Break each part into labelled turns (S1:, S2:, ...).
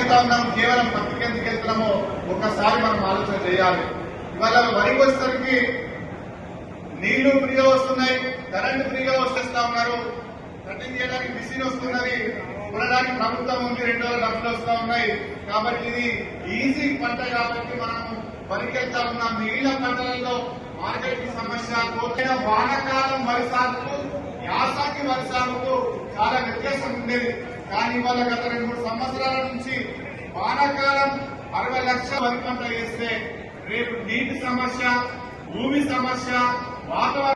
S1: వెళ్తా ఉన్నాం, కేవలం పత్తికి ఎందుకు వెళ్తున్నామో ఒక్కసారి మనం ఆలోచన చేయాలి. ఇవాళ వరికి వచ్చేసరికి నీళ్లు ఫ్రీగా వస్తున్నాయి, కరెంటు ఫ్రీగా వచ్చేస్తా ఉన్నారు, కటింగ్ చేయడానికి మిషన్ వస్తున్నది, కొనడానికి ప్రభుత్వం ఉంది, 2 డబ్బులు వస్తా ఉన్నాయి. కాబట్టి ఇది ఈజీ పంట కాబట్టి మనం వరికి వెళ్తా ఉన్నాం. మిగిలిన పంటలలో మార్కెట్ సమస్య, కోతైన వానకాలం వరి సాగుకు యాసంగి వరి సాగుకు చాలా వ్యత్యాసం ఉండేది. కానీ ఇవాళ గత 2-3 సంవత్సరాల నుంచి వానకాలం 60 లక్షల వరి పంట వేస్తే రేపు నీటి సమస్య, భూమి సమస్య, వాతావరణ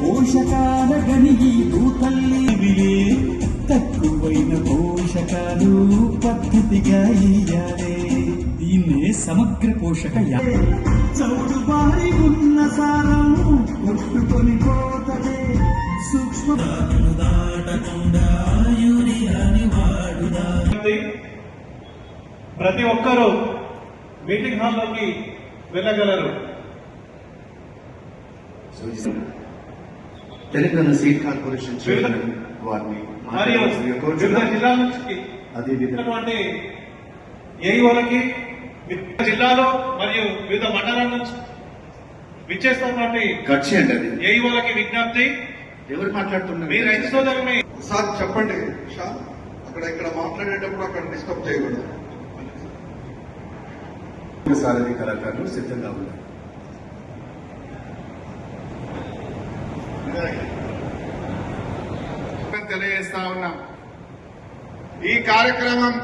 S2: పోషకాల గనిగి తల్లి తక్కువైన పోషకాలు పద్ధతిగా ఇయ్యాలే. దీన్నే సమగ్ర పోషక చౌడు బారి ఉన్న సారం కొట్టుకొని పోతలే. సూక్ష్మ దాటకుండా యూరియాని వాడుదా.
S3: ప్రతి ఒక్కరూ మీటింగ్ హాల్లోకి వెళ్ళగలరు.
S4: తెలంగాణ సీట్ కార్పొరేషన్ చైర్మన్ వారిని
S3: మరియు వివిధ జిల్లాల నుంచి అదేవిధంగా ఏఈఓలకి జిల్లాలో మరియు వివిధ మండలాల నుంచి విచ్చేస్తున్నటువంటి ఏఈఓలకి విజ్ఞప్తి.
S4: ఎవరు మాట్లాడుతున్నారు?
S3: మీ రైతు సోదరుని
S5: సార్ చెప్పండి. అక్కడ ఇక్కడ మాట్లాడేటప్పుడు అక్కడ డిస్టర్బ్ చేయకూడదు.
S4: సారథి కళాకారులు సిద్ధంగా ఉన్నారు.
S1: తెలియజేస్తా ఉన్నాం. ఈ కార్యక్రమం